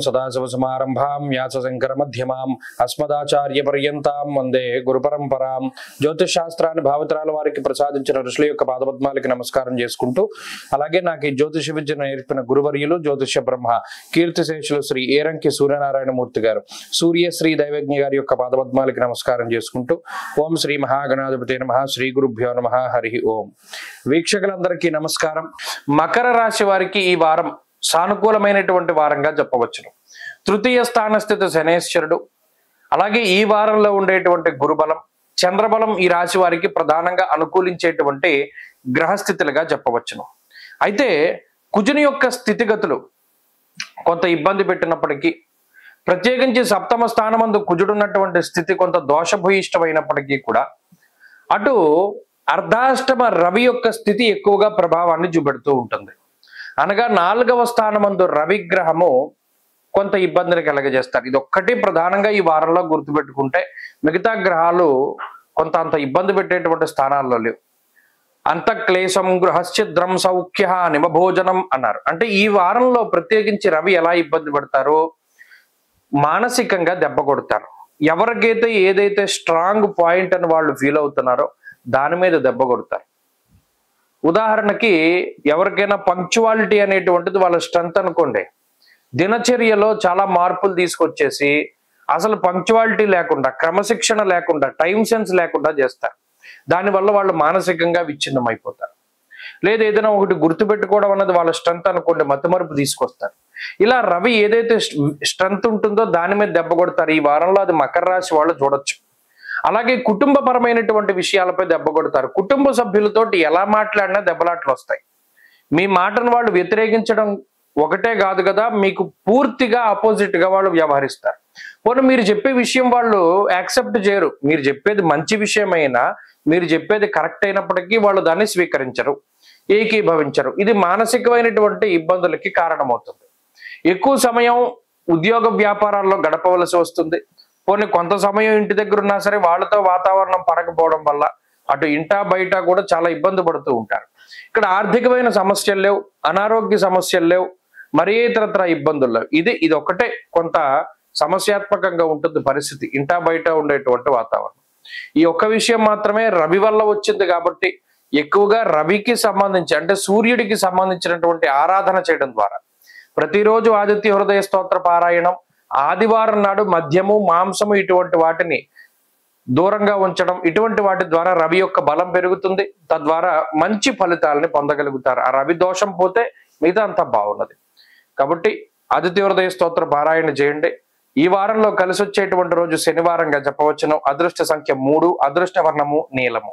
సదాశివసమారంభాం వ్యాసశంకరమధ్యమాం అస్మదాచార్యపర్యంతాం వందే గురుపరంపరాం. జ్యోతిష్ శాస్త్రాన్ని భావితరాల వారికి ప్రసాదించిన ఋషుల యొక్క పాదపద్మాలకి నమస్కారం చేసుకుంటూ, అలాగే నాకు ఈ జ్యోతిష విద్యను నేర్పిన గురువర్యులు జ్యోతిష బ్రహ్మ కీర్తిశేషులు శ్రీ ఏరంకి సూర్యనారాయణమూర్తి గారు సూర్యశ్రీ దైవజ్ఞ గారి యొక్క పాదపద్మాలకి నమస్కారం చేసుకుంటూ, ఓం శ్రీ మహాగణాధిపతి నమః, శ్రీ గురుభ్యో నమః, హరి ఓం. వీక్షకులందరికీ నమస్కారం. మకర రాశి వారికి ఈ వారం సానుకూలమైనటువంటి వారంగా చెప్పవచ్చును. తృతీయ స్థానస్థిత శనేశ్వరుడు, అలాగే ఈ వారంలో ఉండేటువంటి గురుబలం, చంద్రబలం ఈ రాశి వారికి ప్రధానంగా అనుకూలించేటువంటి గ్రహస్థితులుగా చెప్పవచ్చును. అయితే కుజుని యొక్క స్థితిగతులు కొంత ఇబ్బంది పెట్టినప్పటికీ, ప్రత్యేకించి సప్తమ స్థానమందు కుజుడున్నటువంటి స్థితి కొంత దోషభూయిష్టమైనప్పటికీ కూడా, అటు అర్ధాష్టమ రవి యొక్క స్థితి ఎక్కువగా ప్రభావాన్ని చూపెడుతూ ఉంటుంది. అనగా 4వ స్థానమందు రవిగ్రహము కొంత ఇబ్బందిని కలగజేస్తారు. ఇది ఒక్కటి ప్రధానంగా ఈ వారంలో గుర్తుపెట్టుకుంటే, మిగతా గ్రహాలు కొంత అంత ఇబ్బంది పెట్టేటువంటి స్థానాల్లో లేవు. అంతఃక్లేశం గృహశ్చిద్రం సౌఖ్య నిమభోజనం అన్నారు. అంటే ఈ వారంలో ప్రత్యేకించి రవి ఎలా ఇబ్బంది పెడతారో, మానసికంగా దెబ్బ కొడతారు. ఎవరికైతే ఏదైతే స్ట్రాంగ్ పాయింట్ అని వాళ్ళు ఫీల్ అవుతున్నారో దాని మీద దెబ్బ కొడతారు. ఉదాహరణకి ఎవరికైనా పంక్చువాలిటీ అనేటువంటిది వాళ్ళ స్ట్రెంత్ అనుకోండి, దినచర్యలో చాలా మార్పులు తీసుకొచ్చేసి అసలు పంక్చువాలిటీ లేకుండా, క్రమశిక్షణ లేకుండా, టైం సెన్స్ లేకుండా చేస్తారు. దానివల్ల వాళ్ళు మానసికంగా విచ్ఛిన్నం అయిపోతారు. లేదా ఏదైనా ఒకటి గుర్తుపెట్టుకోవడం అన్నది వాళ్ళ స్ట్రెంత్ అనుకోండి, మతిమరుపు తీసుకొస్తారు. ఇలా రవి ఏదైతే స్ట్రెంత్ ఉంటుందో దాని మీద దెబ్బ కొడతారు. ఈ వారంలో అది మకర రాశి వాళ్ళు చూడొచ్చు. అలాగే కుటుంబపరమైనటువంటి విషయాలపై దెబ్బ కొడతారు. కుటుంబ సభ్యులతోటి ఎలా మాట్లాడినా దెబ్బలాట్లు వస్తాయి. మీ మాటను వాళ్ళు వ్యతిరేకించడం ఒకటే కాదు కదా, మీకు పూర్తిగా ఆపోజిట్ గా వాళ్ళు వ్యవహరిస్తారు. పోనీ మీరు చెప్పే విషయం వాళ్ళు యాక్సెప్ట్ చేయరు. మీరు చెప్పేది మంచి విషయమైనా, మీరు చెప్పేది కరెక్ట్ అయినప్పటికీ వాళ్ళు దాన్ని స్వీకరించరు, ఏకీభవించరు. ఇది మానసికమైనటువంటి ఇబ్బందులకి కారణమవుతుంది. ఎక్కువ సమయం ఉద్యోగ వ్యాపారాల్లో గడపవలసి వస్తుంది. పోనీ కొంత సమయం ఇంటి దగ్గర ఉన్నా సరే వాళ్ళతో వాతావరణం పడకపోవడం వల్ల అటు ఇంటా బయట కూడా చాలా ఇబ్బంది పడుతూ ఉంటారు. ఇక్కడ ఆర్థికమైన సమస్యలు లేవు, అనారోగ్య సమస్యలు లేవు, మరే ఇతరత్ర ఇబ్బందులు లేవు. ఇది ఒకటే కొంత సమస్యాత్మకంగా ఉంటుంది పరిస్థితి, ఇంటా బయట ఉండేటువంటి వాతావరణం. ఈ ఒక్క విషయం మాత్రమే రవి వల్ల వచ్చింది కాబట్టి ఎక్కువగా రవికి సంబంధించి, అంటే సూర్యుడికి సంబంధించినటువంటి ఆరాధన చేయడం ద్వారా, ప్రతిరోజు ఆదిత్య హృదయ స్తోత్ర పారాయణం, ఆదివారం నాడు మద్యము, మాంసము ఇటువంటి వాటిని దూరంగా ఉంచడం, ఇటువంటి వాటి ద్వారా రవి యొక్క బలం పెరుగుతుంది. తద్వారా మంచి ఫలితాలని పొందగలుగుతారు. ఆ రవి దోషం పోతే మిగతా అంతా బాగున్నది. కాబట్టి ఆదిత్య హృదయ స్తోత్ర పారాయణ చేయండి. ఈ వారంలో కలిసి వచ్చేటువంటి రోజు శనివారంగా చెప్పవచ్చును. అదృష్ట సంఖ్య 3, అదృష్ట వర్ణము నీలము.